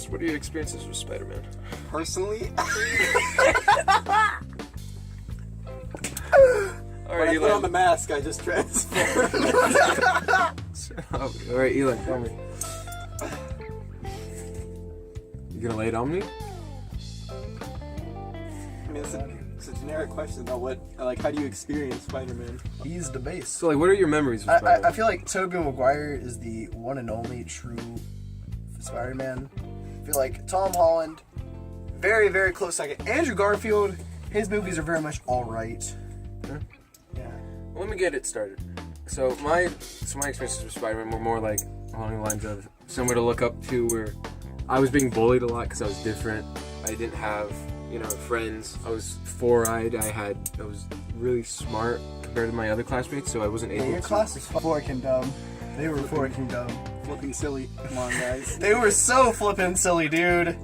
what are your experiences with Spider-Man? Personally, Alright, when I Eli. put on the mask, I just transform. Alright, Eli, tell me. You gonna lay it on me? I mean, it's a generic question though. How do you experience Spider-Man? He's the base. So, like, what are your memories with Spider-Man? I feel like Tobey Maguire is the one and only true Spider-Man. I feel like Tom Holland, very, very close second. Andrew Garfield, his movies are very much alright. Yeah. Well, let me get it started. So my experiences with Spider-Man were more like along the lines of somewhere to look up to, where I was being bullied a lot because I was different. I didn't have, friends. I was four-eyed. I was really smart compared to my other classmates, so I wasn't able Your to. class was forking dumb. They were forking dumb. Flipping silly. Come on, guys. They were so flippin' silly, dude.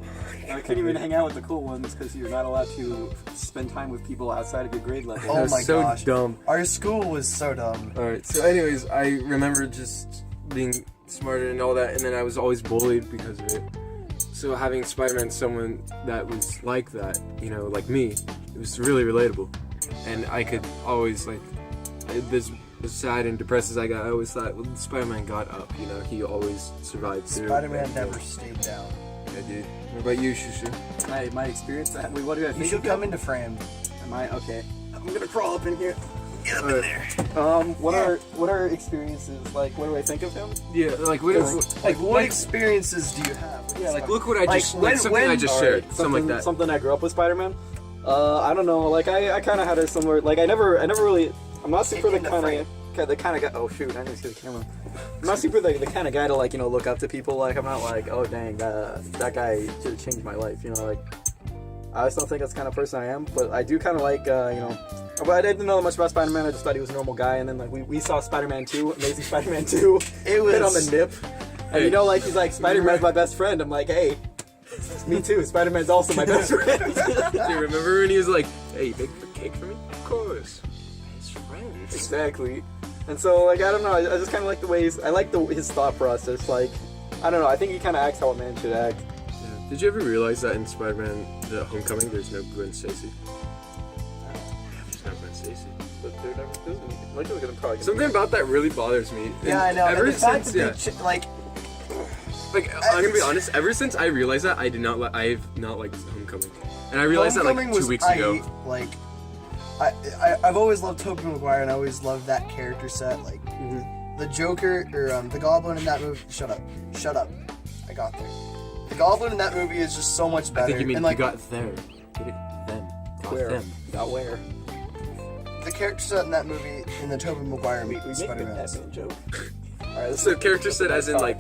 I couldn't even hang out with the cool ones because you're not allowed to spend time with people outside of your grade level. Oh was my so gosh. dumb. Our school was so dumb. Alright, so anyways, I remember just being smarter and all that, and then I was always bullied because of it. So having Spider-Man, someone that was like that, like me, it was really relatable. And I could always, as sad and depressed as I got, I always thought, well, Spider-Man got up, he always survived through. Spider-Man never stayed down. Yeah, dude. What about you, Shoe Shoe? My experience. What do I think? You should of come it? into frame. Am I okay? I'm gonna crawl up in here. Get up Alright. in there. What are experiences like? What do I think of him? Yeah, like, What experiences do you have? Yeah, like, look what I Like, just, when- something I just shared, something like that. Something I grew up with Spider-Man. I don't know. Like I kind of had a similar. Like I never really. I'm not super the in the kind of guy. Oh shoot! I need to get the camera. I'm not super the kind of guy to look up to people. Like I'm not like, oh dang, that guy should have changed my life. I just don't think that's the kind of person I am. But I do kind of like But I didn't know much about Spider-Man. I just thought he was a normal guy. And then we saw Spider-Man 2, Amazing Spider-Man 2. It was hit on the nip. And he's like, Spider-Man's my best friend. I'm like, hey, me too. Spider-Man's also my best friend. Do you remember when he was like, hey, you bake a cake for me? Of course. His friends. Exactly. And so, I don't know. I just kind of like the ways. I like his thought process. I don't know. I think he kind of acts how a man should act. Yeah. Did you ever realize that in Spider-Man: The Homecoming, there's no Gwen Stacy? There's no Gwen Stacy. But there never isn't. Like, look at him probably. Something about that really bothers me. Yeah, I know. Ever And the fact since, that yeah. I'm gonna be honest. Ever since I realized that, I've not liked Homecoming, and I realized that Homecoming like 2 was weeks ago. I've always loved Tobey Maguire, and I always loved that character set. The Joker or the Goblin in that movie. Shut up. I got there. The Goblin in that movie is just so much better. I think you mean and, you got there. Get it? Them. Got Where? them. Got where? the character set in that movie in the Tobey Maguire We make the Spider-Man. Batman joke. Alright, So character set as in like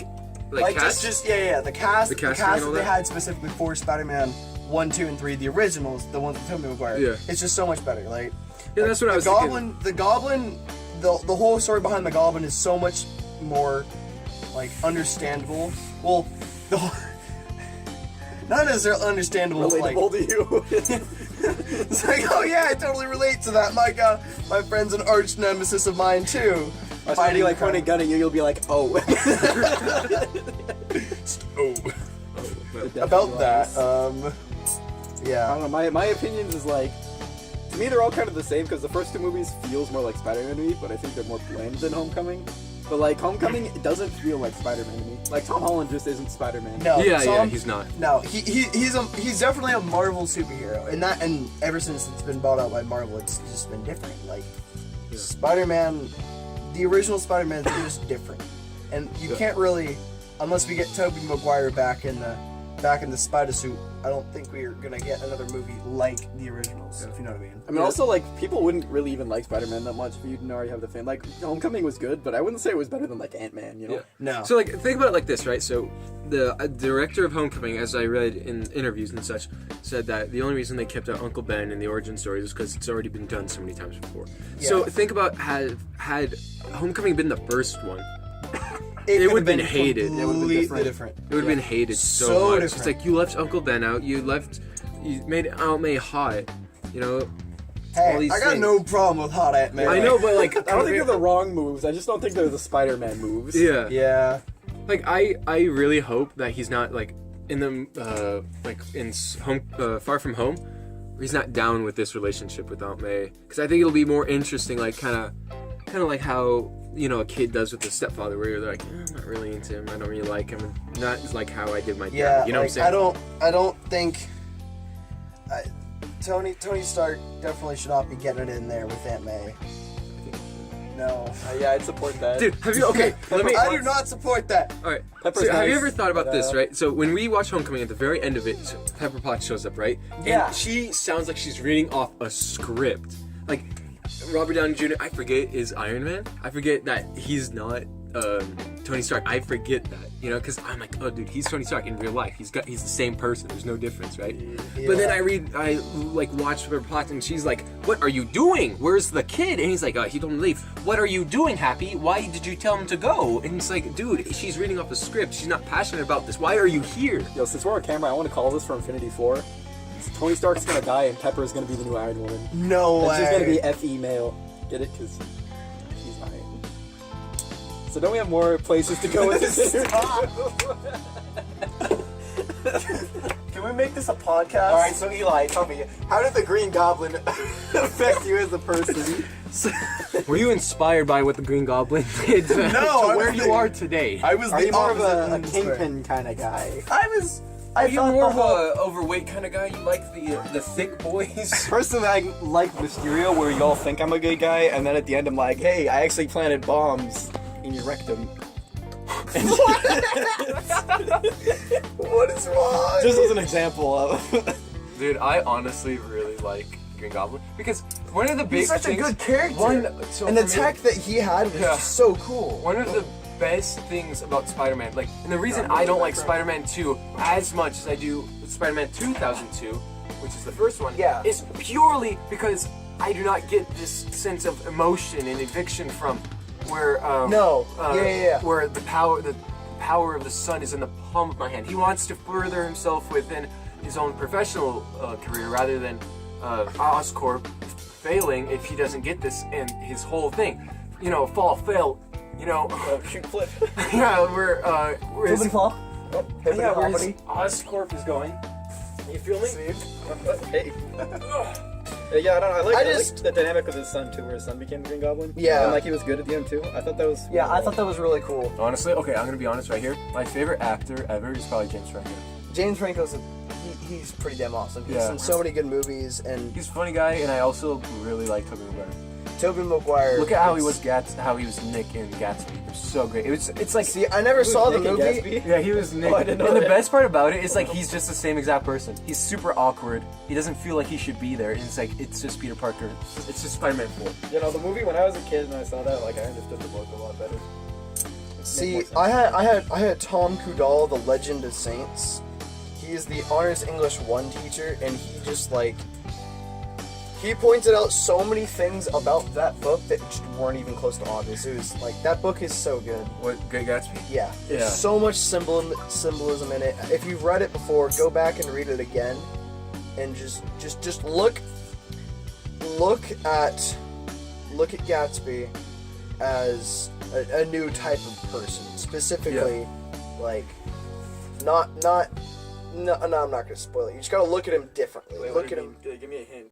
cast? just the cast The casting that and all they that? had specifically for Spider-Man 1, 2, and 3, the originals, the ones with Tobey Maguire. Yeah. It's just so much better. Yeah, that's what I was thinking. The Goblin, the whole story behind the Goblin is so much more understandable. Well, not necessarily understandable. relatable to you. It's like, oh yeah, I totally relate to that. My friend's an arch nemesis of mine too. I was somebody point a gun at you, you'll be like, oh. About that, I yeah. don't know, my opinions is to me they're all kind of the same because the first two movies feels more like Spider-Man to me, but I think they're more bland than Homecoming. But Homecoming, it doesn't feel like Spider-Man to me. Tom Holland just isn't Spider-Man. No, Yeah, he's not. No, he's definitely a Marvel superhero, and ever since it's been bought out by Marvel, it's just been different. Spider-Man, the original Spider-Man is just different, and you can't really, unless we get Tobey Maguire back in the Spider suit. I don't think we're gonna get another movie like the originals. If you know what I mean. I mean, also, people wouldn't really even like Spider-Man that much if you didn't already have the fan. Homecoming was good, but I wouldn't say it was better than, Ant-Man, you know? Yeah. No. So think about it like this, right? So the director of Homecoming, as I read in interviews and such, said that the only reason they kept out Uncle Ben in the origin story was because it's already been done so many times before. Yeah. So think about had Homecoming been the first one, it it could would've have been hated. Completely It would've been different. different. it would have been hated so So much. different. It's like you left Uncle Ben out, you made Aunt May hot, all Hey, these I got things. no problem with hot Ant-Man. I know, but I don't think they're the wrong moves. I just don't think they're the Spider-Man moves. Yeah. Yeah. I really hope that he's not in the like in home, Far From Home, where he's not down with this relationship with Aunt May, because I think it'll be more interesting, like kind of like how a kid does with the stepfather, where you're like, I'm not really into him, I don't really like him, not like how I did my dad. Yeah, You know like, what I'm saying? I don't think Tony Stark definitely should not be getting it in there with Aunt May. No. Yeah, I'd support that. Dude, have you? Okay, let me. I do not support that. All right. Pepper's So, have you nice, ever thought about but, this, right? So when we watch Homecoming, at the very end of it, Pepper Potts shows up, right? Yeah. And she sounds like she's reading off a script. Like Robert Downey Jr. I forget is Iron Man. I forget that he's not Tony Stark. I forget that, because I'm like, oh, dude, he's Tony Stark in real life. He's the same person. There's no difference, right? Yeah. But then I watch Pepper Potts, and she's like, what are you doing? Where's the kid? And he's like, he told him to leave. What are you doing, Happy? Why did you tell him to go? And it's like, dude, she's reading off a script. She's not passionate about this. Why are you here? Yo, since we're on camera, I want to call this for Infinity 4. Tony Stark's gonna die and Pepper's gonna be the new Iron Woman. No And way. she's gonna be F.E. male. Get it? Because she's Iron. So don't we have more places to go with this interview? Can we make this a podcast? Alright, so Eli, tell me, how did the Green Goblin affect you as a person? Were you inspired by what the Green Goblin did to, No, to where you are today? I was Are the you more of a opposite kingpin kind of guy? I Are you thought more the of whole- a overweight kind of guy? You like the thick boys? Personally, I like Mysterio, where y'all think I'm a good guy, and then at the end I'm like, hey, I actually planted bombs in your rectum. What is wrong? Just as an example of... Dude, I honestly really like Green Goblin because one of the big He's such things, a good character. so and the for me- tech that he had was Yeah. just so cool. One of the best things about Spider-Man, and the reason I don't like Spider-Man 2 as much as I do Spider-Man 2002, which is the first one, Yeah. is purely because I do not get this sense of emotion and eviction from where where the power of the sun is in the palm of my hand. He wants to further himself within his own professional career rather than Oscorp failing if he doesn't get this, and his whole thing, fail. shoot flip. Yeah, where his, flop. yeah, where his Oscorp is going. You feel me? Hey. Yeah, I don't know. I like just- the dynamic with his son too, where his son became the Green Goblin. Yeah. And like he was good at the end too. I thought that was. Yeah, I thought that was really cool. Honestly, okay, I'm gonna be honest right here. My favorite actor ever is probably James Franco. James Franco's he's pretty damn awesome. He's Yeah. in so many good movies, and He's a funny guy, and I also really like Tobey Maguire. Tobey Maguire. Look at how he was Nick in Gatsby. It was so great. It's like See, I never saw the Nick in movie. Gatsby? yeah, he was Nick. Oh, I didn't know and the that. best part about it is like he's just the same exact person. He's super awkward. He doesn't feel like he should be there. And it's like it's just Peter Parker. It's just Spider-Man 4. The movie when I was a kid and I saw that, like I understood the book a lot better. See, I had Tom Coudal, the Legend of Saints. He is the Honors English 1 teacher, and he just he pointed out so many things about that book that just weren't even close to obvious. It was like, that book is so good. What, Great Gatsby? Yeah, there's Yeah. so much symbolism in it. If you've read it before, go back and read it again, and just look at Gatsby as a new type of person, specifically, no, I'm not gonna spoil it. You just gotta look at him differently. Look at him. Give me a hint.